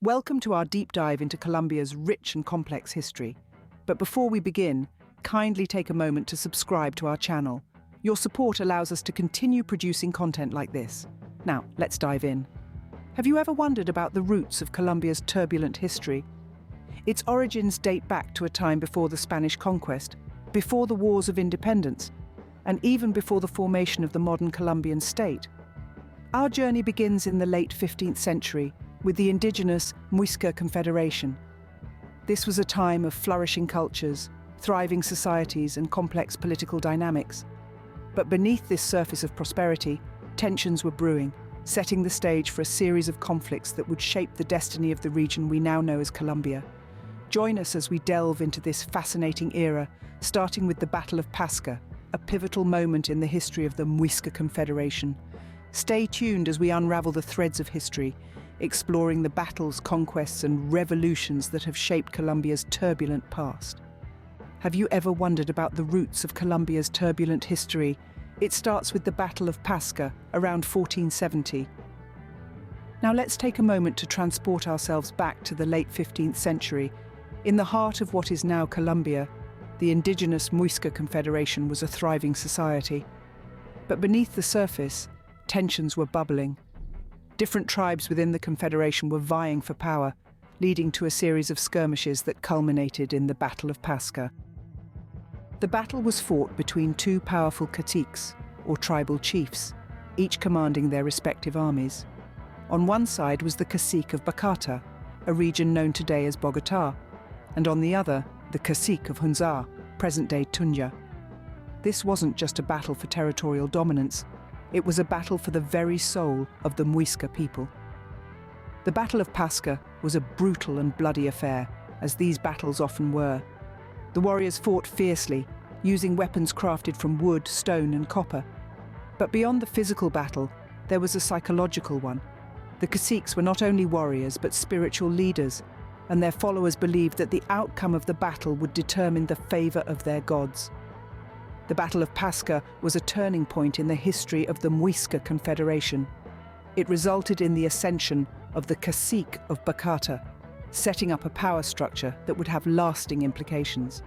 Welcome to our deep dive into Colombia's rich and complex history. But before we begin, kindly take a moment to subscribe to our channel. Your support allows us to continue producing content like this. Now, let's dive in. Have you ever wondered about the roots of Colombia's turbulent history? Its origins date back to a time before the Spanish conquest, before the Wars of Independence, and even before the formation of the modern Colombian state. Our journey begins in the late 15th century with the indigenous Muisca Confederation. This was a time of flourishing cultures, thriving societies, and complex political dynamics. But beneath this surface of prosperity, tensions were brewing, setting the stage for a series of conflicts that would shape the destiny of the region we now know as Colombia. Join us as we delve into this fascinating era, starting with the Battle of Pasca, a pivotal moment in the history of the Muisca Confederation. Stay tuned as we unravel the threads of history, exploring the battles, conquests, and revolutions that have shaped Colombia's turbulent past. Have you ever wondered about the roots of Colombia's turbulent history? It starts with the Battle of Pasca, around 1470. Now let's take a moment to transport ourselves back to the late 15th century. In the heart of what is now Colombia, the indigenous Muisca Confederation was a thriving society. But beneath the surface, tensions were bubbling. Different tribes within the Confederation were vying for power, leading to a series of skirmishes that culminated in the Battle of Pasca. The battle was fought between two powerful caciques, or tribal chiefs, each commanding their respective armies. On one side was the cacique of Bacata, a region known today as Bogotá, and on the other, the cacique of Hunza, present-day Tunja. This wasn't just a battle for territorial dominance, it was a battle for the very soul of the Muisca people. The Battle of Pasca was a brutal and bloody affair, as these battles often were. The warriors fought fiercely, using weapons crafted from wood, stone, and copper. But beyond the physical battle, there was a psychological one. The caciques were not only warriors, but spiritual leaders, and their followers believed that the outcome of the battle would determine the favor of their gods. The Battle of Pasca was a turning point in the history of the Muisca Confederation. It resulted in the ascension of the cacique of Bacata, setting up a power structure that would have lasting implications.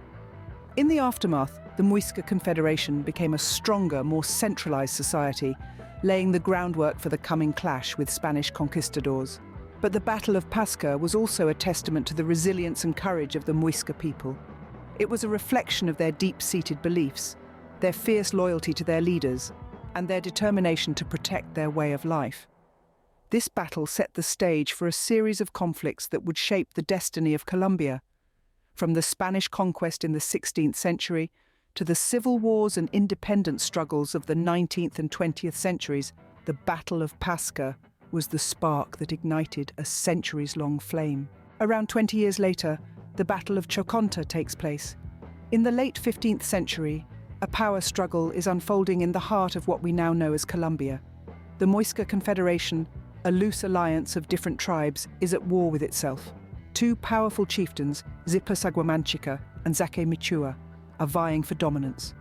In the aftermath, the Muisca Confederation became a stronger, more centralized society, laying the groundwork for the coming clash with Spanish conquistadors. But the Battle of Pasca was also a testament to the resilience and courage of the Muisca people. It was a reflection of their deep-seated beliefs, their fierce loyalty to their leaders, and their determination to protect their way of life. This battle set the stage for a series of conflicts that would shape the destiny of Colombia. From the Spanish conquest in the 16th century to the civil wars and independence struggles of the 19th and 20th centuries, the Battle of Pasca was the spark that ignited a centuries-long flame. Around 20 years later, the Battle of Chocontá takes place. In the late 15th century, a power struggle is unfolding in the heart of what we now know as Colombia. The Muisca Confederation, a loose alliance of different tribes, is at war with itself. Two powerful chieftains, Zipa Saguamanchica and Zaque Michua, are vying for dominance.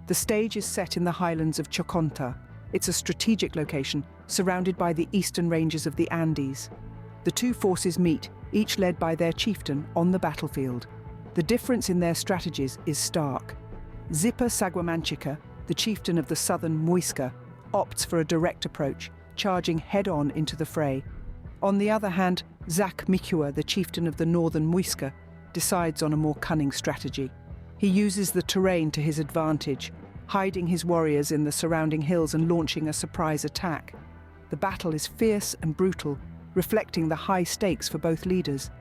The stage is set in the highlands of Chocontá. It's a strategic location, surrounded by the eastern ranges of the Andes. The two forces meet, each led by their chieftain, on the battlefield. The difference in their strategies is stark. Zipa Saguamanchica, the chieftain of the southern Muisca, opts for a direct approach, charging head-on into the fray. On the other hand, Zaque Michua, the chieftain of the northern Muisca, decides on a more cunning strategy. He uses the terrain to his advantage, hiding his warriors in the surrounding hills and launching a surprise attack. The battle is fierce and brutal, reflecting the high stakes for both leaders.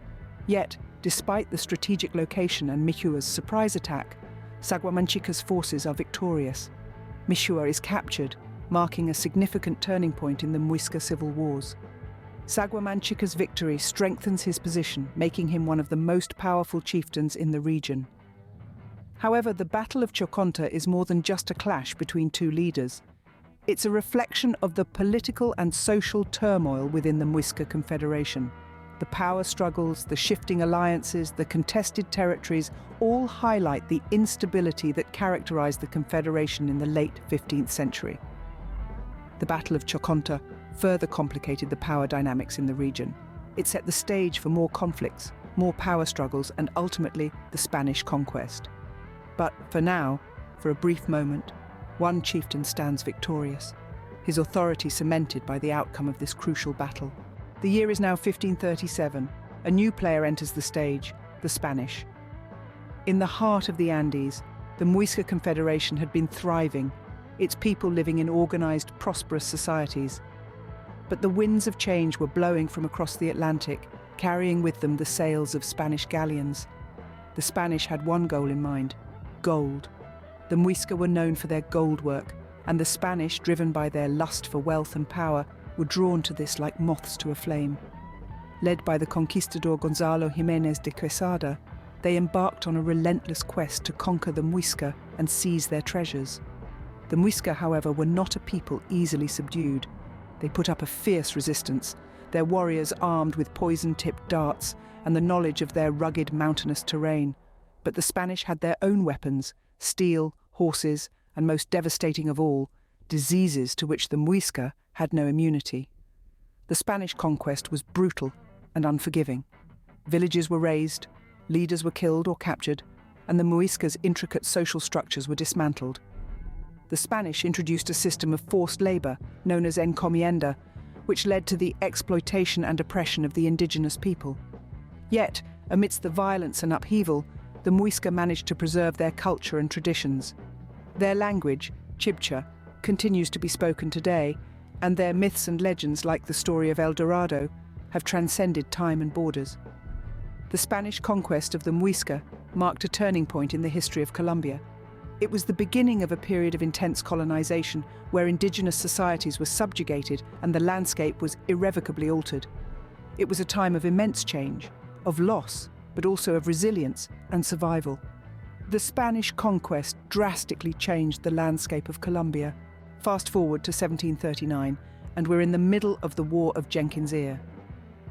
Yet, despite the strategic location and Michua's surprise attack, Saguamanchica's forces are victorious. Michua is captured, marking a significant turning point in the Muisca civil wars. Saguamanchica's victory strengthens his position, making him one of the most powerful chieftains in the region. However, the Battle of Chocontá is more than just a clash between two leaders. It's a reflection of the political and social turmoil within the Muisca Confederation. The power struggles, the shifting alliances, the contested territories all highlight the instability that characterized the Confederation in the late 15th century. The Battle of Chocontá further complicated the power dynamics in the region. It set the stage for more conflicts, more power struggles, and ultimately the Spanish conquest. But for now, for a brief moment, one chieftain stands victorious, his authority cemented by the outcome of this crucial battle. The year is now 1537. A new player enters the stage, the Spanish. In the heart of the Andes, the Muisca Confederation had been thriving, its people living in organized, prosperous societies. But the winds of change were blowing from across the Atlantic, carrying with them the sails of Spanish galleons. The Spanish had one goal in mind: gold. The Muisca were known for their gold work, and the Spanish, driven by their lust for wealth and power, were drawn to this like moths to a flame. Led by the conquistador Gonzalo Jiménez de Quesada, they embarked on a relentless quest to conquer the Muisca and seize their treasures. The Muisca, however, were not a people easily subdued. They put up a fierce resistance, their warriors armed with poison-tipped darts and the knowledge of their rugged mountainous terrain. But the Spanish had their own weapons: steel, horses, and most devastating of all, diseases to which the Muisca had no immunity. The Spanish conquest was brutal and unforgiving. Villages were razed, leaders were killed or captured, and the Muisca's intricate social structures were dismantled. The Spanish introduced a system of forced labor known as encomienda, which led to the exploitation and oppression of the indigenous people. Yet, amidst the violence and upheaval, the Muisca managed to preserve their culture and traditions. Their language, Chibcha, continues to be spoken today, and their myths and legends, like the story of El Dorado, have transcended time and borders. The Spanish conquest of the Muisca marked a turning point in the history of Colombia. It was the beginning of a period of intense colonization where indigenous societies were subjugated and the landscape was irrevocably altered. It was a time of immense change, of loss, but also of resilience and survival. The Spanish conquest drastically changed the landscape of Colombia. Fast forward to 1739, and we're in the middle of the War of Jenkins Ear.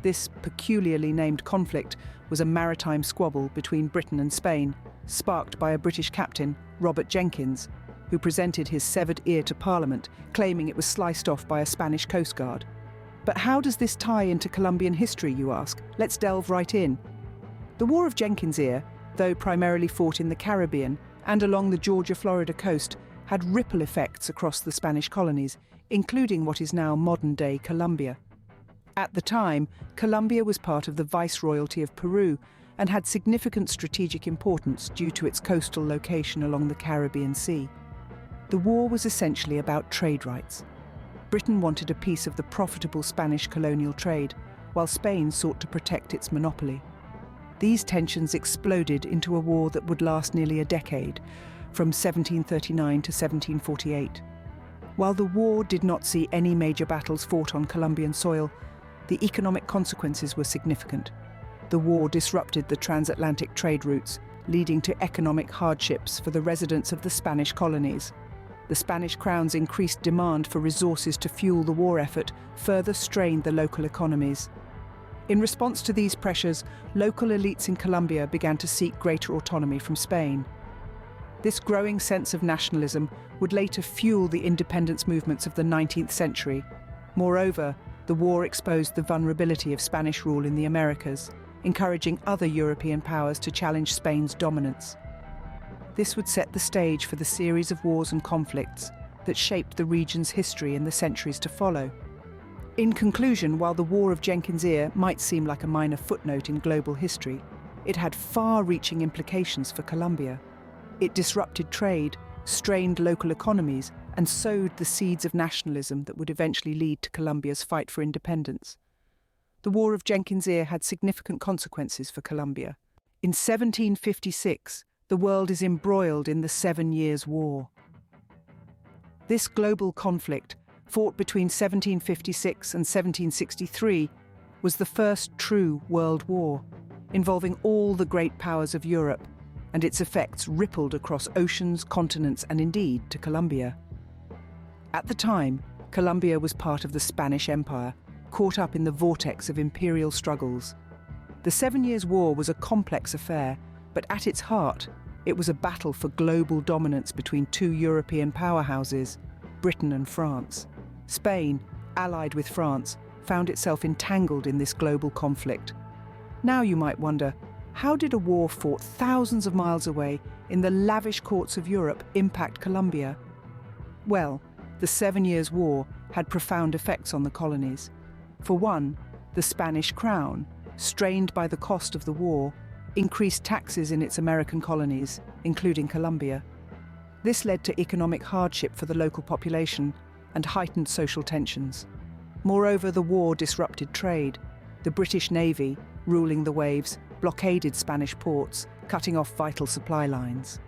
This peculiarly named conflict was a maritime squabble between Britain and Spain, sparked by a British captain, Robert Jenkins, who presented his severed ear to Parliament, claiming it was sliced off by a Spanish coast guard. But how does this tie into Colombian history, you ask? Let's delve right in. The War of Jenkins Ear, though primarily fought in the Caribbean and along the Georgia-Florida coast, had ripple effects across the Spanish colonies, including what is now modern-day Colombia. At the time, Colombia was part of the Viceroyalty of Peru and had significant strategic importance due to its coastal location along the Caribbean Sea. The war was essentially about trade rights. Britain wanted a piece of the profitable Spanish colonial trade, while Spain sought to protect its monopoly. These tensions exploded into a war that would last nearly a decade, from 1739 to 1748. While the war did not see any major battles fought on Colombian soil, the economic consequences were significant. The war disrupted the transatlantic trade routes, leading to economic hardships for the residents of the Spanish colonies. The Spanish crown's increased demand for resources to fuel the war effort further strained the local economies. In response to these pressures, local elites in Colombia began to seek greater autonomy from Spain. This growing sense of nationalism would later fuel the independence movements of the 19th century. Moreover, the war exposed the vulnerability of Spanish rule in the Americas, encouraging other European powers to challenge Spain's dominance. This would set the stage for the series of wars and conflicts that shaped the region's history in the centuries to follow. In conclusion, while the War of Jenkins Ear might seem like a minor footnote in global history, it had far-reaching implications for Colombia. It disrupted trade, strained local economies, and sowed the seeds of nationalism that would eventually lead to Colombia's fight for independence. The War of Jenkins Ear had significant consequences for Colombia. In 1756, the world is embroiled in the 7 Years' War. This global conflict, fought between 1756 and 1763, was the first true world war, involving all the great powers of Europe, and its effects rippled across oceans, continents, and indeed to Colombia. At the time, Colombia was part of the Spanish Empire, caught up in the vortex of imperial struggles. The 7 Years' War was a complex affair, but at its heart, it was a battle for global dominance between two European powerhouses, Britain and France. Spain, allied with France, found itself entangled in this global conflict. Now you might wonder, how did a war fought thousands of miles away in the lavish courts of Europe impact Colombia? Well, the 7 Years' War had profound effects on the colonies. For one, the Spanish crown, strained by the cost of the war, increased taxes in its American colonies, including Colombia. This led to economic hardship for the local population and heightened social tensions. Moreover, the war disrupted trade. The British Navy, ruling the waves, blockaded Spanish ports, cutting off vital supply lines.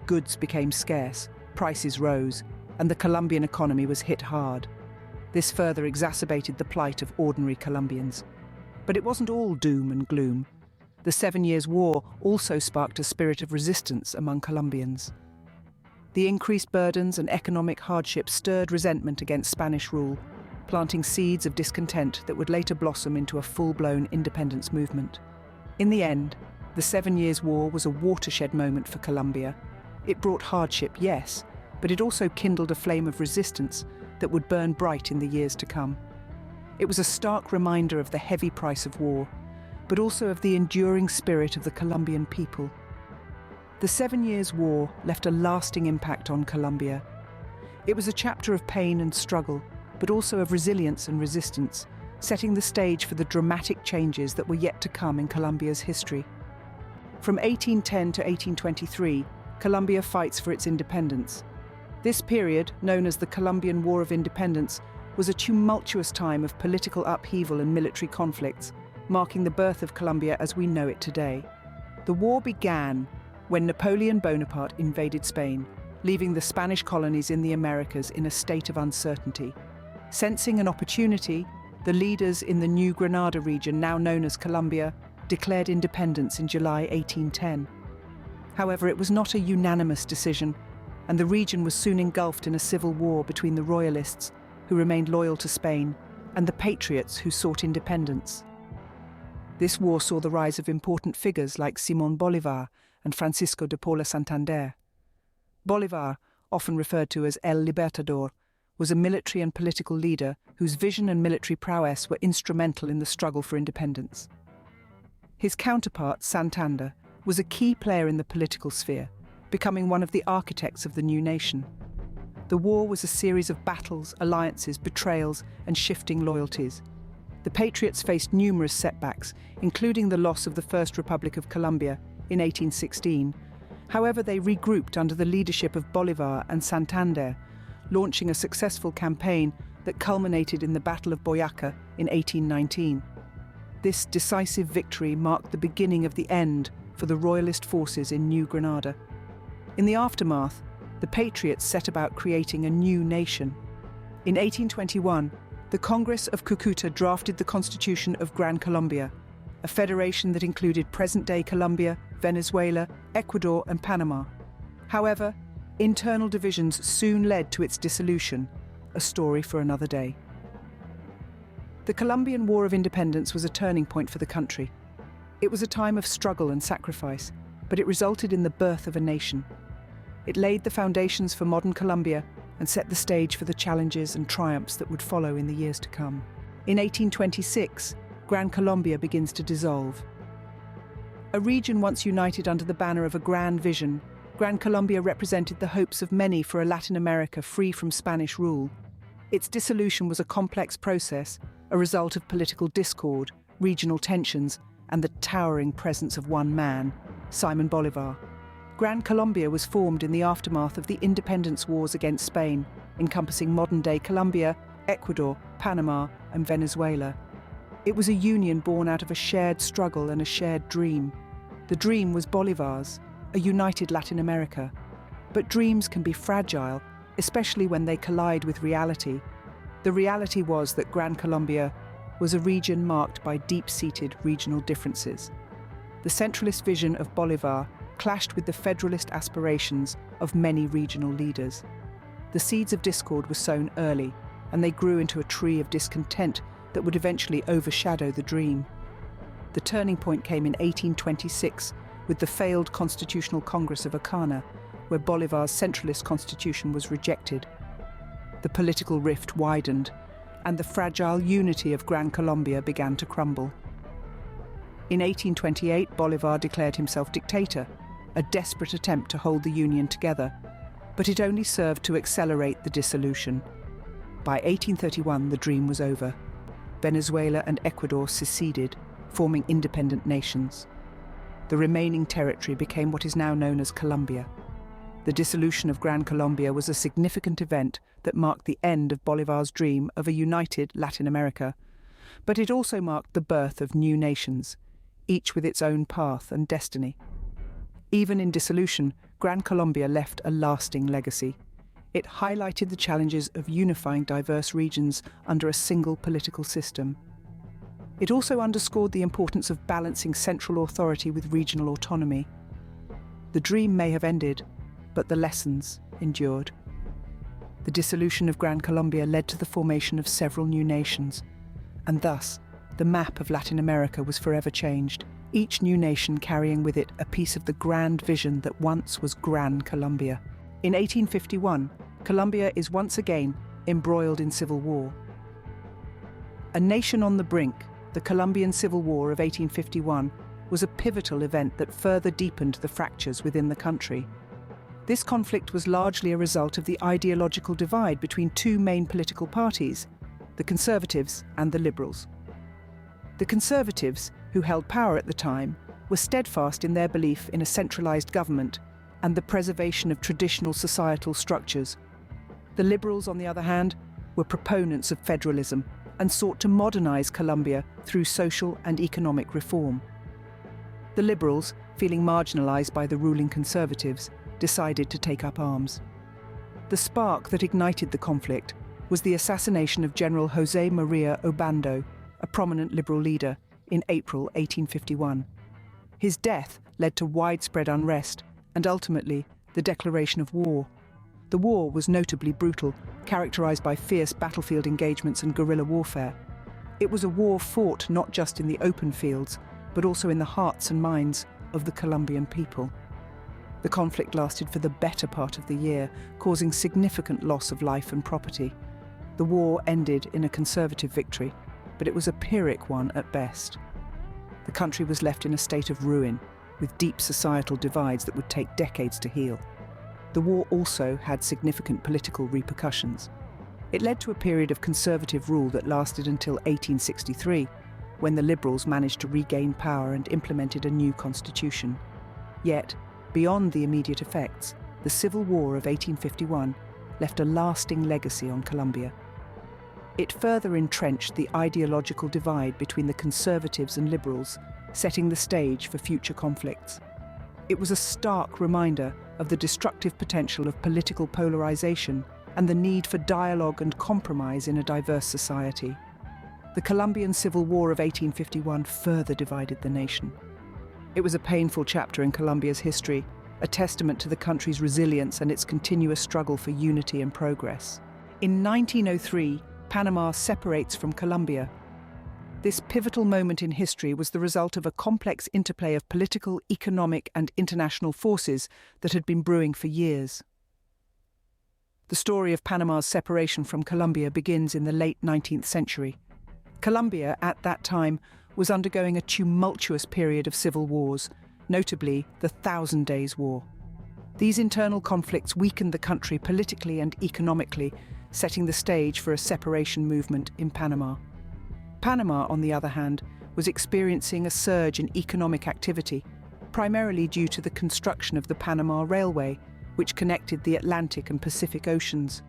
Goods became scarce, prices rose, and the Colombian economy was hit hard. This further exacerbated the plight of ordinary Colombians. But it wasn't all doom and gloom. The 7 Years' War also sparked a spirit of resistance among Colombians. The increased burdens and economic hardship stirred resentment against Spanish rule, planting seeds of discontent that would later blossom into a full-blown independence movement. In the end, the 7 Years' War was a watershed moment for Colombia. It brought hardship, yes, but it also kindled a flame of resistance that would burn bright in the years to come. It was a stark reminder of the heavy price of war, but also of the enduring spirit of the Colombian people. The 7 Years' War left a lasting impact on Colombia. It was a chapter of pain and struggle, but also of resilience and resistance, setting the stage for the dramatic changes that were yet to come in Colombia's history. From 1810 to 1823, Colombia fights for its independence. This period, known as the Colombian War of Independence, was a tumultuous time of political upheaval and military conflicts, marking the birth of Colombia as we know it today. The war began when Napoleon Bonaparte invaded Spain, leaving the Spanish colonies in the Americas in a state of uncertainty. Sensing an opportunity, the leaders in the New Granada region, now known as Colombia, declared independence in July 1810. However, it was not a unanimous decision, and the region was soon engulfed in a civil war between the royalists, who remained loyal to Spain, and the patriots who sought independence. This war saw the rise of important figures like Simón Bolívar and Francisco de Paula Santander. Bolívar, often referred to as El Libertador, was a military and political leader whose vision and military prowess were instrumental in the struggle for independence. His counterpart, Santander, was a key player in the political sphere, becoming one of the architects of the new nation. The war was a series of battles, alliances, betrayals, and shifting loyalties. The patriots faced numerous setbacks, including the loss of the First Republic of Colombia in 1816. However, they regrouped under the leadership of Bolívar and Santander, launching a successful campaign that culminated in the Battle of Boyacá in 1819. This decisive victory marked the beginning of the end for the royalist forces in New Granada. In the aftermath, the patriots set about creating a new nation. In 1821, the Congress of Cúcuta drafted the Constitution of Gran Colombia, a federation that included present-day Colombia, Venezuela, Ecuador, and Panama. However, internal divisions soon led to its dissolution, a story for another day. The Colombian War of Independence was a turning point for the country. It was a time of struggle and sacrifice, but it resulted in the birth of a nation. It laid the foundations for modern Colombia and set the stage for the challenges and triumphs that would follow in the years to come. In 1826, Gran Colombia begins to dissolve. A region once united under the banner of a grand vision, Gran Colombia represented the hopes of many for a Latin America free from Spanish rule. Its dissolution was a complex process, a result of political discord, regional tensions, and the towering presence of one man, Simón Bolívar. Gran Colombia was formed in the aftermath of the independence wars against Spain, encompassing modern-day Colombia, Ecuador, Panama, and Venezuela. It was a union born out of a shared struggle and a shared dream. The dream was Bolívar's, a united Latin America. But dreams can be fragile, especially when they collide with reality. The reality was that Gran Colombia was a region marked by deep-seated regional differences. The centralist vision of Bolívar clashed with the federalist aspirations of many regional leaders. The seeds of discord were sown early, and they grew into a tree of discontent that would eventually overshadow the dream. The turning point came in 1826 with the failed Constitutional Congress of Ocana, where Bolívar's centralist constitution was rejected. The political rift widened, and the fragile unity of Gran Colombia began to crumble. In 1828, Bolivar declared himself dictator, a desperate attempt to hold the Union together, but it only served to accelerate the dissolution. By 1831, the dream was over. Venezuela and Ecuador seceded, forming independent nations. The remaining territory became what is now known as Colombia. The dissolution of Gran Colombia was a significant event that marked the end of Bolivar's dream of a united Latin America, but it also marked the birth of new nations, each with its own path and destiny. Even in dissolution, Gran Colombia left a lasting legacy. It highlighted the challenges of unifying diverse regions under a single political system. It also underscored the importance of balancing central authority with regional autonomy. The dream may have ended, but the lessons endured. The dissolution of Gran Colombia led to the formation of several new nations, and thus the map of Latin America was forever changed, each new nation carrying with it a piece of the grand vision that once was Gran Colombia. In 1851, Colombia is once again embroiled in civil war. A nation on the brink, the Colombian Civil War of 1851 was a pivotal event that further deepened the fractures within the country. This conflict was largely a result of the ideological divide between two main political parties, the Conservatives and the Liberals. The Conservatives, who held power at the time, were steadfast in their belief in a centralized government and the preservation of traditional societal structures. The Liberals, on the other hand, were proponents of federalism and sought to modernize Colombia through social and economic reform. The Liberals, feeling marginalized by the ruling Conservatives, decided to take up arms. The spark that ignited the conflict was the assassination of General José María Obando, a prominent liberal leader, in April 1851. His death led to widespread unrest and ultimately the declaration of war. The war was notably brutal, characterized by fierce battlefield engagements and guerrilla warfare. It was a war fought not just in the open fields, but also in the hearts and minds of the Colombian people. The conflict lasted for the better part of the year, causing significant loss of life and property. The war ended in a conservative victory, but it was a Pyrrhic one at best. The country was left in a state of ruin, with deep societal divides that would take decades to heal. The war also had significant political repercussions. It led to a period of conservative rule that lasted until 1863, when the Liberals managed to regain power and implemented a new constitution. Yet, beyond the immediate effects, the Civil War of 1851 left a lasting legacy on Colombia. It further entrenched the ideological divide between the Conservatives and Liberals, setting the stage for future conflicts. It was a stark reminder of the destructive potential of political polarization and the need for dialogue and compromise in a diverse society. The Colombian Civil War of 1851 further divided the nation. It was a painful chapter in Colombia's history, a testament to the country's resilience and its continuous struggle for unity and progress. In 1903, Panama separates from Colombia. This pivotal moment in history was the result of a complex interplay of political, economic, and international forces that had been brewing for years. The story of Panama's separation from Colombia begins in the late 19th century. Colombia, at that time, was undergoing a tumultuous period of civil wars, notably the Thousand Days' War. These internal conflicts weakened the country politically and economically, setting the stage for a separation movement in Panama. Panama, on the other hand, was experiencing a surge in economic activity, primarily due to the construction of the Panama Railway, which connected the Atlantic and Pacific Oceans.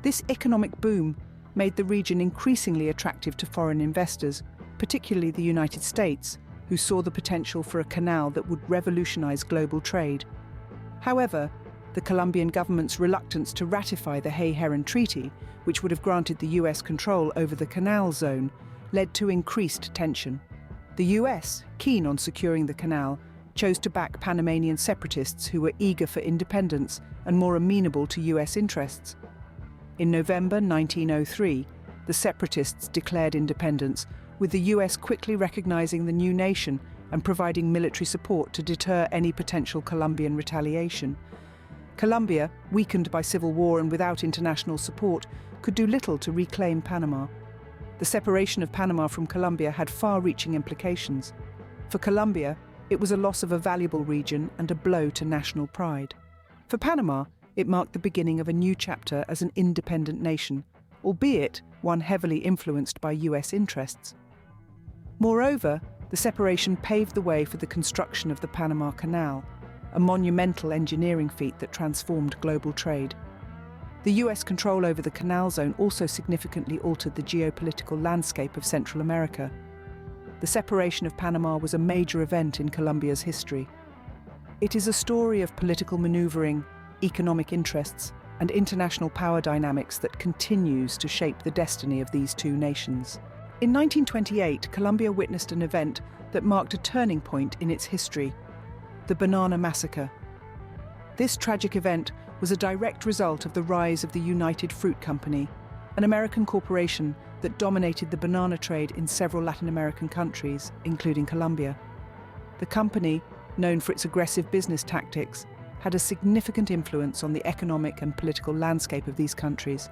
This economic boom made the region increasingly attractive to foreign investors, particularly the United States, who saw the potential for a canal that would revolutionize global trade. However, the Colombian government's reluctance to ratify the Hay-Herran Treaty, which would have granted the US control over the canal zone, led to increased tension. The US, keen on securing the canal, chose to back Panamanian separatists who were eager for independence and more amenable to US interests. In November 1903, the separatists declared independence, with the US quickly recognizing the new nation and providing military support to deter any potential Colombian retaliation. Colombia, weakened by civil war and without international support, could do little to reclaim Panama. The separation of Panama from Colombia had far-reaching implications. For Colombia, it was a loss of a valuable region and a blow to national pride. For Panama, it marked the beginning of a new chapter as an independent nation, albeit one heavily influenced by US interests. Moreover, the separation paved the way for the construction of the Panama Canal, a monumental engineering feat that transformed global trade. The US control over the canal zone also significantly altered the geopolitical landscape of Central America. The separation of Panama was a major event in Colombia's history. It is a story of political maneuvering, economic interests, and international power dynamics that continues to shape the destiny of these two nations. In 1928, Colombia witnessed an event that marked a turning point in its history: the Banana Massacre. This tragic event was a direct result of the rise of the United Fruit Company, an American corporation that dominated the banana trade in several Latin American countries, including Colombia. The company, known for its aggressive business tactics, had a significant influence on the economic and political landscape of these countries.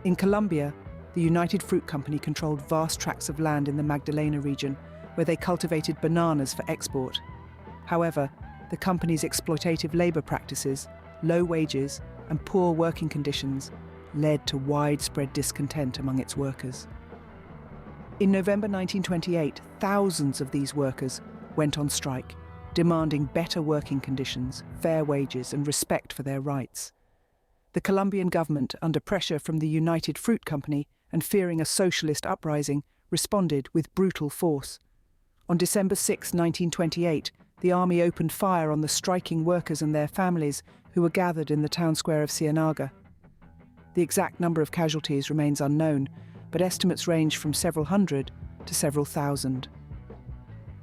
In Colombia, the United Fruit Company controlled vast tracts of land in the Magdalena region, where they cultivated bananas for export. However, the company's exploitative labor practices, low wages, and poor working conditions led to widespread discontent among its workers. In November 1928, thousands of these workers went on strike, demanding better working conditions, fair wages, and respect for their rights. The Colombian government, under pressure from the United Fruit Company and fearing a socialist uprising, responded with brutal force. On December 6, 1928, the army opened fire on the striking workers and their families who were gathered in the town square of Ciénaga. The exact number of casualties remains unknown, but estimates range from several hundred to several thousand.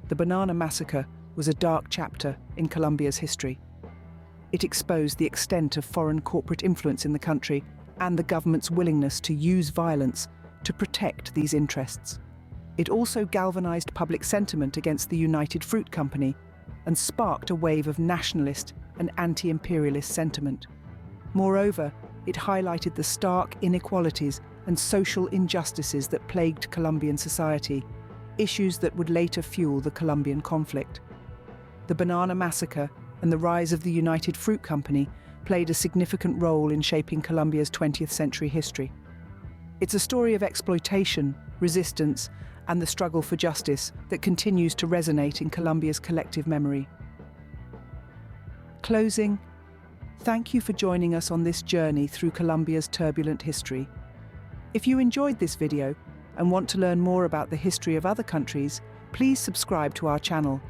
The Banana Massacre was a dark chapter in Colombia's history. It exposed the extent of foreign corporate influence in the country and the government's willingness to use violence to protect these interests. It also galvanized public sentiment against the United Fruit Company and sparked a wave of nationalist and anti-imperialist sentiment. Moreover, it highlighted the stark inequalities and social injustices that plagued Colombian society, issues that would later fuel the Colombian conflict. The Banana Massacre and the rise of the United Fruit Company played a significant role in shaping Colombia's 20th century history. It's a story of exploitation, resistance, and the struggle for justice that continues to resonate in Colombia's collective memory. Closing, thank you for joining us on this journey through Colombia's turbulent history. If you enjoyed this video and want to learn more about the history of other countries, please subscribe to our channel.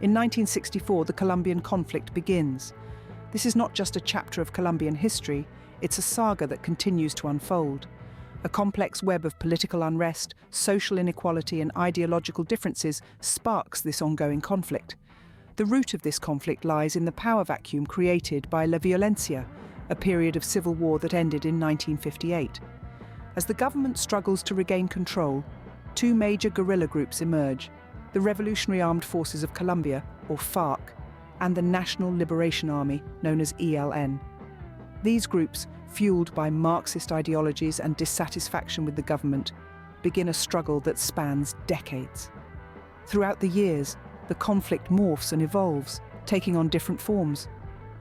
In 1964, the Colombian conflict begins. This is not just a chapter of Colombian history, it's a saga that continues to unfold. A complex web of political unrest, social inequality, and ideological differences sparks this ongoing conflict. The root of this conflict lies in the power vacuum created by La Violencia, a period of civil war that ended in 1958. As the government struggles to regain control, two major guerrilla groups emerge: the Revolutionary Armed Forces of Colombia, or FARC, and the National Liberation Army, known as ELN. These groups, fueled by Marxist ideologies and dissatisfaction with the government, begin a struggle that spans decades. Throughout the years, the conflict morphs and evolves, taking on different forms.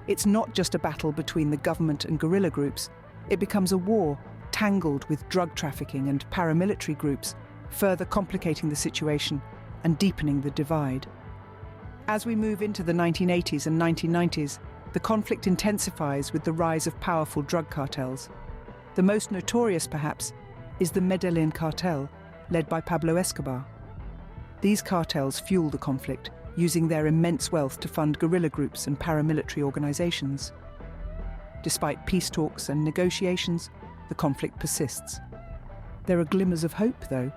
It's not just a battle between the government and guerrilla groups, it becomes a war tangled with drug trafficking and paramilitary groups, further complicating the situation and deepening the divide. As we move into the 1980s and 1990s, the conflict intensifies with the rise of powerful drug cartels. The most notorious, perhaps, is the Medellin cartel, led by Pablo Escobar. These cartels fuel the conflict, using their immense wealth to fund guerrilla groups and paramilitary organizations. Despite peace talks and negotiations, the conflict persists. There are glimmers of hope, though.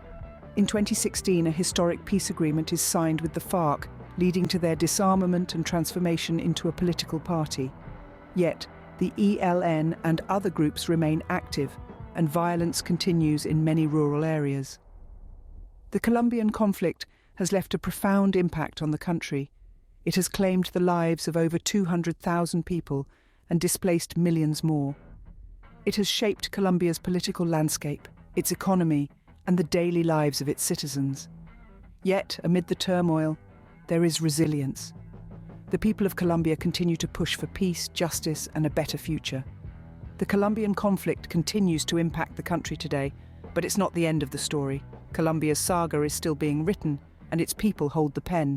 In 2016, a historic peace agreement is signed with the FARC, leading to their disarmament and transformation into a political party. Yet, the ELN and other groups remain active, and violence continues in many rural areas. The Colombian conflict has left a profound impact on the country. It has claimed the lives of over 200,000 people and displaced millions more. It has shaped Colombia's political landscape, its economy, and the daily lives of its citizens. Yet, amid the turmoil, there is resilience. The people of Colombia continue to push for peace, justice, and a better future. The Colombian conflict continues to impact the country today, but it's not the end of the story. Colombia's saga is still being written, and its people hold the pen.